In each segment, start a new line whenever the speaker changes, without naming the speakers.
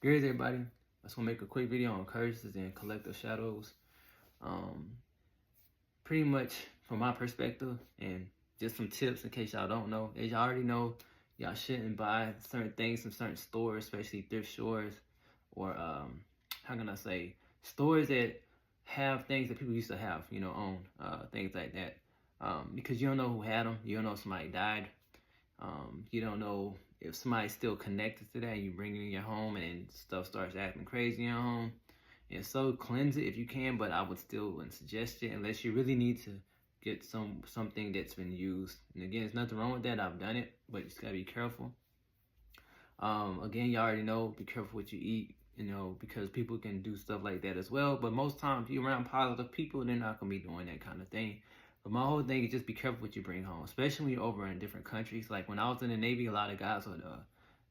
Greetings, everybody. I just want to make a quick video on curses and collective shadows. Um, Pretty much from my perspective, and just some tips in case y'all don't know. As y'all already know, y'all shouldn't buy certain things from certain stores, especially thrift stores, or how can I say, stores that have things that people used to have, own things like that. Because you don't know who had them, you don't know if somebody died. You don't know if somebody's still connected to that, and you bring it in your home and stuff starts acting crazy in your home. And so cleanse it if you can, but I would still wouldn't suggest it unless you really need to get something that's been used. And again, there's nothing wrong with that. I've done it, but you just gotta be careful. Again, you already know, be careful what you eat, because people can do stuff like that as well. But most times, if you're around positive people, they're not gonna be doing that kind of thing. But my whole thing is just be careful what you bring home, especially when you're over in different countries. Like when I was in the Navy, a lot of guys would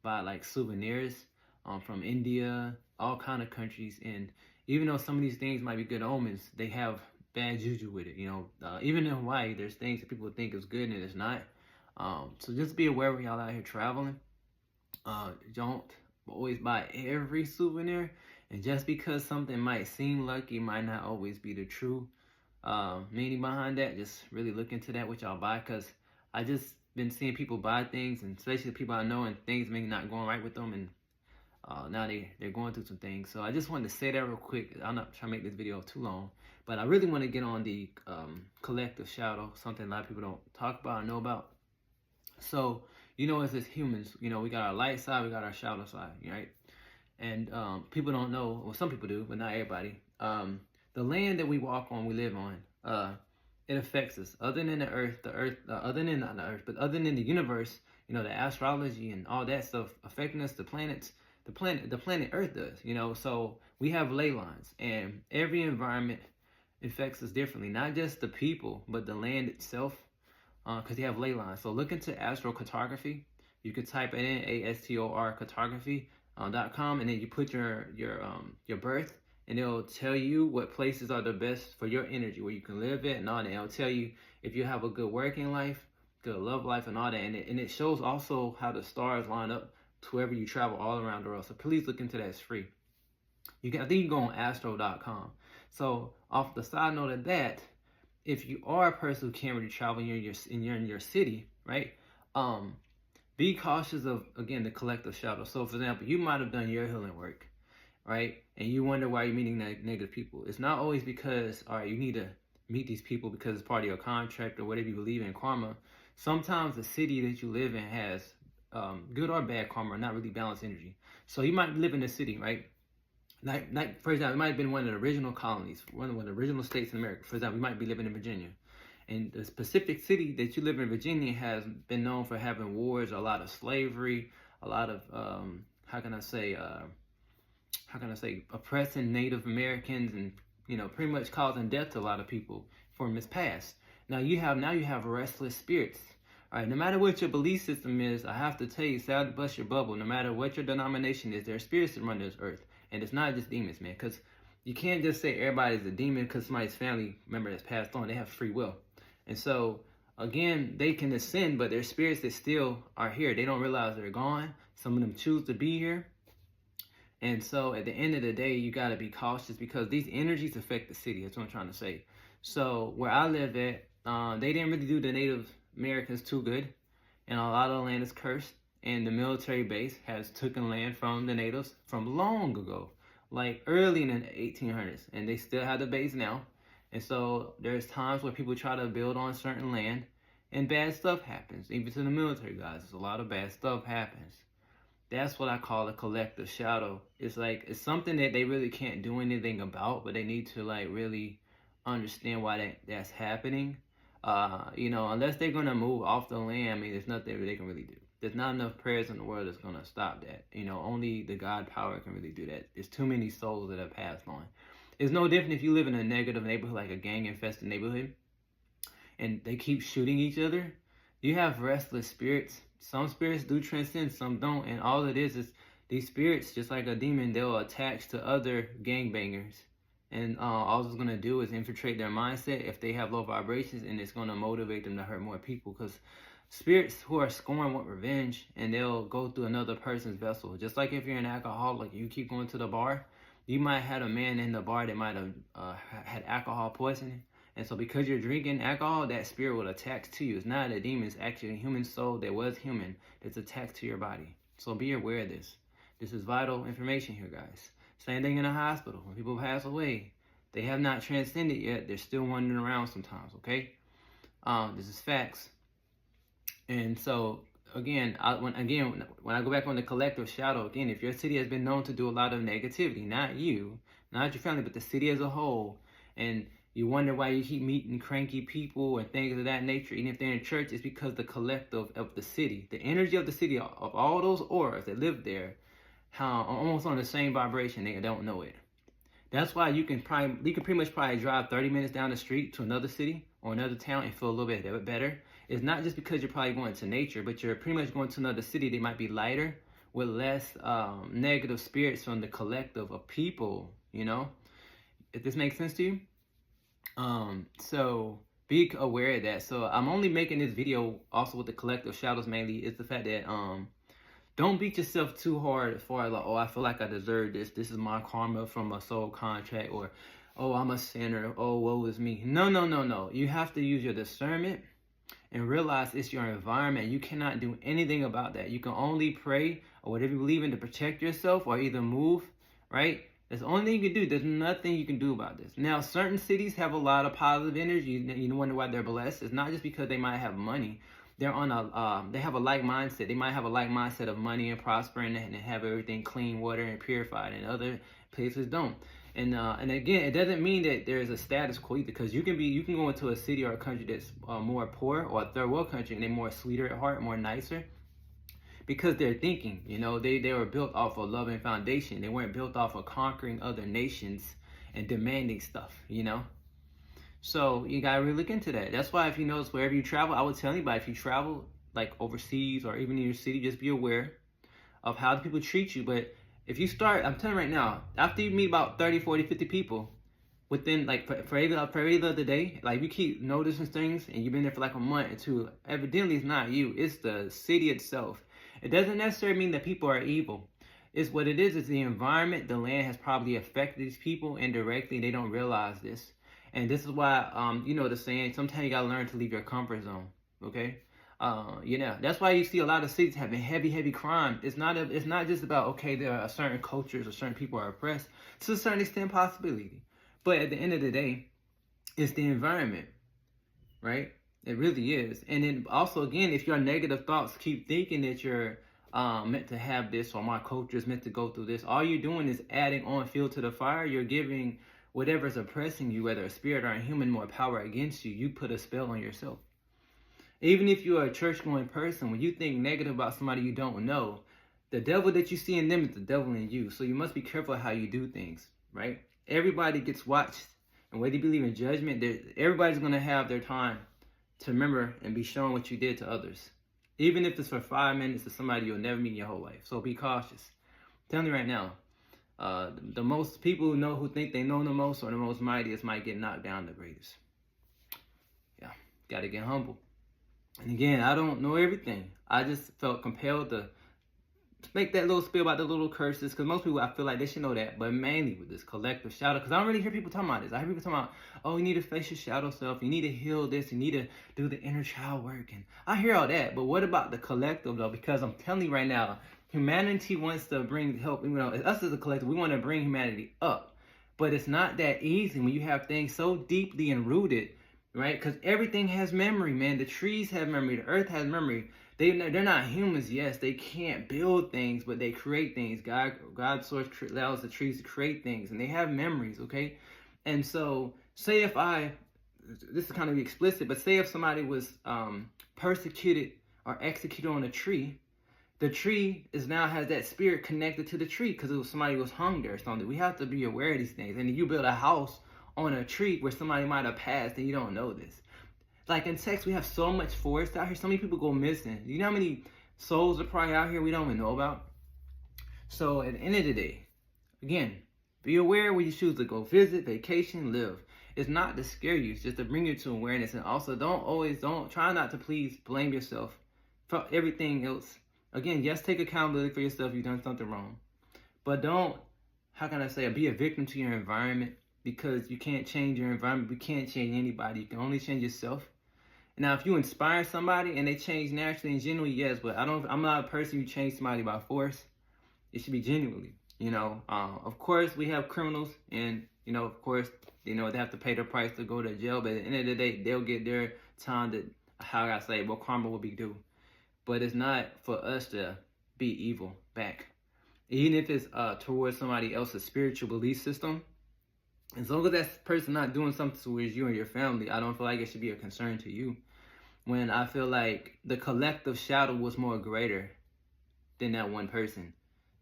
buy like souvenirs from India, all kind of countries. And even though some of these things might be good omens, they have bad juju with it. Even in Hawaii, there's things that people think is good and it's not. So just be aware when y'all out here traveling. Don't always buy every souvenir, and just because something might seem lucky might not always be the true meaning behind that. Just really look into that what y'all buy, because I just been seeing people buy things, and especially the people I know, and things maybe not going right with them, and now they're going through some things. So I just wanted to say that real quick. I'm not trying to make this video too long, but I really want to get on the collective shadow, something a lot of people don't talk about or know about. So as humans, we got our light side, we got our shadow side, right? And people don't know, well, some people do, but not everybody. The land that we walk on, we live on, it affects us. Other than the earth, other than not the earth, but other than the universe, the astrology and all that stuff affecting us, the planets, the planet Earth does, So we have ley lines, and every environment affects us differently. Not just the people, but the land itself, because you have ley lines. So look into astrocartography. You could type it in, ASTOR cartography.com, and then you put your birth, and it'll tell you what places are the best for your energy, where you can live at, and all that. It'll tell you if you have a good working life, good love life, and all that. And it shows also how the stars line up to wherever you travel all around the world. So please look into that. It's free. I think you can go on astro.com. So off the side note of that, if you are a person who can't really travel, you're in your city, right? Be cautious of, again, the collective shadow. So for example, you might have done your healing work, right? And you wonder why you're meeting negative people. It's not always because, all right, you need to meet these people because it's part of your contract or whatever you believe in, karma. Sometimes the city that you live in has good or bad karma, or not really balanced energy. So you might live in a city, right? Like for example, it might have been one of the original colonies, one of the original states in America. For example, you might be living in Virginia. And the specific city that you live in, Virginia, has been known for having wars, a lot of slavery, a lot of, how can I say, oppressing Native Americans, and, pretty much causing death to a lot of people from its past. Now you have restless spirits. All right, no matter what your belief system is, I have to tell you, sad to bust your bubble, no matter what your denomination is, there are spirits that run this earth. And it's not just demons, man, because you can't just say everybody's a demon because somebody's family member has passed on. They have free will. And so, again, they can ascend, but they're spirits that still are here. They don't realize they're gone. Some of them choose to be here. And so, at the end of the day, you got to be cautious because these energies affect the city. That's what I'm trying to say. So, where I live at, they didn't really do the Native Americans too good. And a lot of the land is cursed. And the military base has taken land from the natives from long ago, like early in the 1800s. And they still have the base now. And so there's times where people try to build on certain land and bad stuff happens. Even to the military guys, a lot of bad stuff happens. That's what I call a collective shadow. It's like, it's something that they really can't do anything about, but they need to like really understand why that's happening. Unless they're going to move off the land, I mean, there's nothing they can really do. There's not enough prayers in the world that's going to stop that. Only the God power can really do that. There's too many souls that have passed on. It's no different if you live in a negative neighborhood, like a gang-infested neighborhood, and they keep shooting each other. You have restless spirits. Some spirits do transcend, some don't. And all it is these spirits, just like a demon, they'll attach to other gangbangers. And all it's going to do is infiltrate their mindset if they have low vibrations, and it's going to motivate them to hurt more people. Because Spirits who are scorned want revenge, and they'll go through another person's vessel. Just like if you're an alcoholic, you keep going to the bar, you might have a man in the bar that might have had alcohol poisoning. And so because you're drinking alcohol, that spirit will attach to you. It's not a demon, it's actually a human soul that was human that's attached to your body. So be aware of this. This is vital information here, guys. Same thing in a hospital. When people pass away, they have not transcended yet. They're still wandering around sometimes, okay? This is facts. And so, again, when I go back on the collective shadow, again, if your city has been known to do a lot of negativity, not you, not your family, but the city as a whole, and you wonder why you keep meeting cranky people and things of that nature, even if they're in church, it's because the collective of the city, the energy of the city, of all those auras that live there, how almost on the same vibration, they don't know it. That's why you can pretty much drive 30 minutes down the street to another city or another town and feel a little bit better. It's not just because you're probably going to nature, but you're pretty much going to another city. They might be lighter with less negative spirits from the collective of people, you know, if this makes sense to you. So be aware of that. So I'm only making this video also with the collective shadows mainly is the fact that don't beat yourself too hard as far as like, oh, I feel like I deserve this. This is my karma from a soul contract, or oh, I'm a sinner. Oh, woe is me. No. You have to use your discernment and realize it's your environment. You cannot do anything about that. You can only pray or whatever you believe in to protect yourself, or either move, right? That's the only thing you can do. There's nothing you can do about this. Now, certain cities have a lot of positive energy. You wonder why they're blessed. It's not just because they might have money. They're on they have a like mindset. They might have a like mindset of money and prospering and have everything clean water and purified, and other places don't. And again, it doesn't mean that there's a status quo either, because you can go into a city or a country that's more poor, or a third world country, and they're more sweeter at heart, more nicer, because they're thinking, you know, they were built off a loving foundation. They weren't built off of conquering other nations and demanding stuff, you know. So you gotta really look into that. That's why if you notice wherever you travel, I would tell anybody, if you travel like overseas or even in your city, just be aware of how the people treat you. But if you start, I'm telling you right now, after you meet about 30, 40, 50 people, within like for every other day, like you keep noticing things and you've been there for like a month or two, evidently it's not you, it's the city itself. It doesn't necessarily mean that people are evil. It's what it is the environment, the land has probably affected these people indirectly. They don't realize this. And this is why, you know the saying, sometimes you gotta learn to leave your comfort zone, okay? You know, that's why you see a lot of cities having heavy crime. It's not just about, okay, there are certain cultures or certain people are oppressed. To a certain extent, possibility. But at the end of the day, it's the environment, right? It really is. And then also, again, if your negative thoughts keep thinking that you're meant to have this, or my culture is meant to go through this, all you're doing is adding on fuel to the fire. You're giving whatever's oppressing you, whether a spirit or a human, more power against you. You put a spell on yourself. Even if you're a church-going person, when you think negative about somebody you don't know, the devil that you see in them is the devil in you. So you must be careful how you do things, right? Everybody gets watched. And whether you believe in judgment, everybody's going to have their time to remember and be shown what you did to others. Even if it's for 5 minutes to somebody you'll never meet in your whole life. So be cautious. I'm telling you right now, the most people who think they know the most or the most mightiest might get knocked down the greatest. Yeah, got to get humble. And again, I don't know everything. I just felt compelled to make that little spiel about the little curses, because most people, I feel like they should know that, but mainly with this collective shadow, because I don't really hear people talking about this. I hear people talking about, oh, you need to face your shadow self, you need to heal this, you need to do the inner child work, and I hear all that, but what about the collective, though? Because I'm telling you right now, humanity wants to bring help, you know, us as a collective, we want to bring humanity up, but it's not that easy when you have things so deeply enrooted, right? Because everything has memory, man. The trees have memory, the earth has memory. They're not humans, yes. They can't build things, but they create things. God's source allows the trees to create things, and they have memories, okay? And so, say if this is kind of explicit, but say if somebody was persecuted or executed on a tree, the tree now has that spirit connected to the tree because somebody was hung there or something. We have to be aware of these things. And if you build a house on a tree where somebody might have passed and you don't know this. Like in Texas, we have so much forest out here. So many people go missing. You know how many souls are probably out here we don't even know about? So at the end of the day, again, be aware where you choose to go visit, vacation, live. It's not to scare you. It's just to bring you to awareness. And also, don't try not to please blame yourself for everything else. Again, yes, take accountability for yourself. You've done something wrong. But don't, how can I say, be a victim to your environment, because you can't change your environment. You can't change anybody. You can only change yourself. Now, if you inspire somebody and they change naturally and genuinely, yes, but I'm not a person who change somebody by force. It should be genuinely, Of course, we have criminals, and, of course, they have to pay their price to go to jail. But at the end of the day, they'll get their time to, how I say, what karma will be due. But it's not for us to be evil back. Even if it's towards somebody else's spiritual belief system, as long as that person not doing something towards you and your family, I don't feel like it should be a concern to you. When I feel like the collective shadow was more greater than that one person.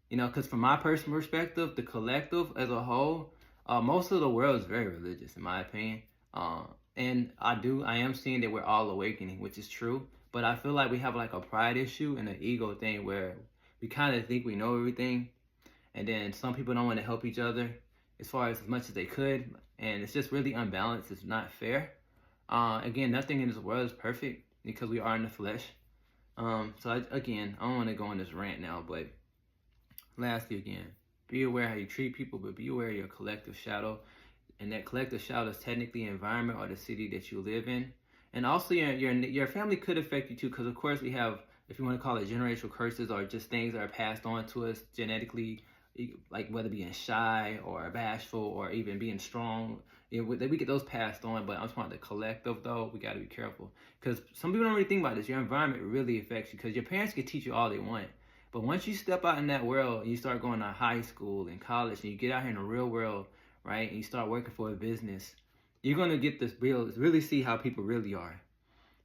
Because from my personal perspective, the collective as a whole, most of the world is very religious, in my opinion. And I am seeing that we're all awakening, which is true. But I feel like we have like a pride issue and an ego thing where we kind of think we know everything. And then some people don't want to help each other as much as they could. And it's just really unbalanced. It's not fair. Again, nothing in this world is perfect because we are in the flesh. I don't want to go on this rant now, but lastly, again, be aware how you treat people, but be aware of your collective shadow. And that collective shadow is technically the environment or the city that you live in. And also your family could affect you too, because of course we have, if you want to call it generational curses or just things that are passed on to us genetically, like whether being shy or bashful or even being strong. We get those passed on, but I'm talking about the collective though. We got to be careful, because some people don't really think about this. Your environment really affects you, because your parents can teach you all they want. But once you step out in that world and you start going to high school and college and you get out here in the real world, right, and you start working for a business, you're going to get this really see how people really are.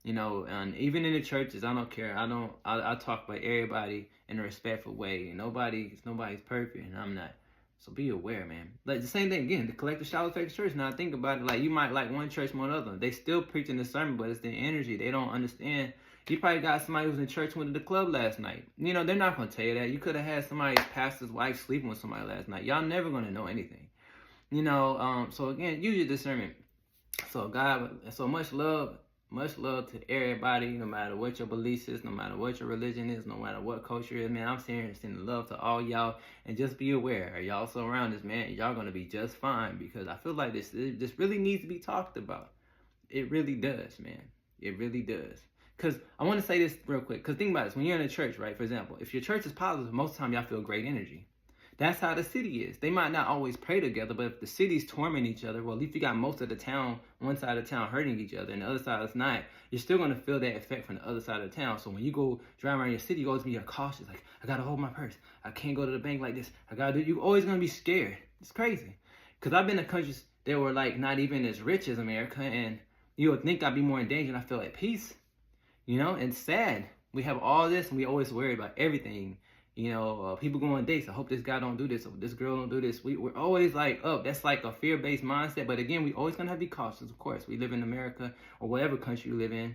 And even in the churches, I don't care. I talk about everybody in a respectful way. And nobody's perfect, and I'm not. So be aware, man. Like the same thing again, the collective shadow affects church. Now think about it, like you might like one church more than another. They still preaching the sermon, but it's the energy. They don't understand. You probably got somebody who's in church went to the club last night. They're not going to tell you that. You could have had somebody's pastor's wife sleeping with somebody last night. Y'all never going to know anything. So again, use your discernment. So God, so much love to everybody, no matter what your beliefs is, no matter what your religion is, no matter what culture is, man. I'm sending love to all y'all, and just be aware, y'all surround us, man. Y'all gonna be just fine, because I feel like this really needs to be talked about. It really does, man. It really does. Because I want to say this real quick. Because think about this, when you're in a church, right? For example, if your church is positive, most of the time y'all feel great energy. That's how the city is. They might not always pray together, but if the cities torment each other, well, at least you got most of the town, one side of the town hurting each other, and the other side is not, you're still going to feel that effect from the other side of the town. So when you go drive around your city, you always be cautious. Like, I got to hold my purse. I can't go to the bank like this. You're always going to be scared. It's crazy. Because I've been to countries that were not even as rich as America, and you would think I'd be more in danger, and I feel at peace. And sad. We have all this, and we always worry about everything. People go on dates. I hope this guy don't do this, or this girl don't do this. We're always that's like a fear-based mindset. But again, we always gonna have to be cautious. Of course, we live in America or whatever country you live in,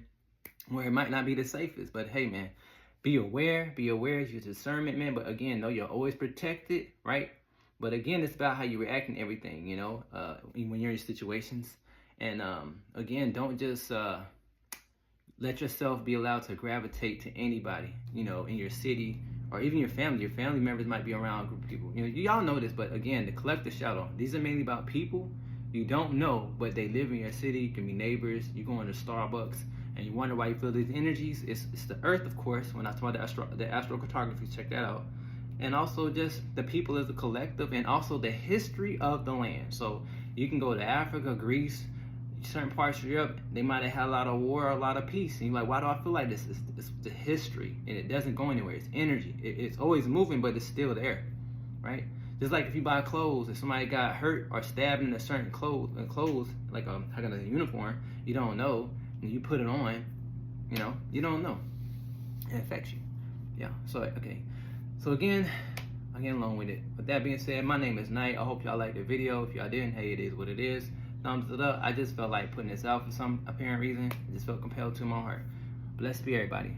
where it might not be the safest. But hey, man, be aware. Be aware of your discernment, man. But again, know you're always protected, right? But again, it's about how you react in everything. When you're in situations, and again, don't just let yourself be allowed to gravitate to anybody. In your city. Or even your family. Your family members might be around a group of people. Y'all know this, but again, the collective shadow. These are mainly about people you don't know, but they live in your city. You can be neighbors. You go into Starbucks, and you wonder why you feel these energies. It's the earth, of course. When I talk about the astrocartography, check that out. And also just the people as a collective, and also the history of the land. So you can go to Africa, Greece, certain parts of Europe, they might have had a lot of war, a lot of peace. And you're like, why do I feel like this? It's the history, and it doesn't go anywhere. It's energy. It's always moving, but it's still there, right? Just like if you buy clothes, if somebody got hurt or stabbed in a certain clothes, like a uniform, you don't know, and you put it on, you don't know. It affects you. Yeah. So okay. So again, I'm getting long with it. With that being said, my name is Knight. I hope y'all liked the video. If y'all didn't, hey, it is what it is. Thumbs it up. I just felt like putting this out for some apparent reason. I just felt compelled to in my heart. Blessed be everybody.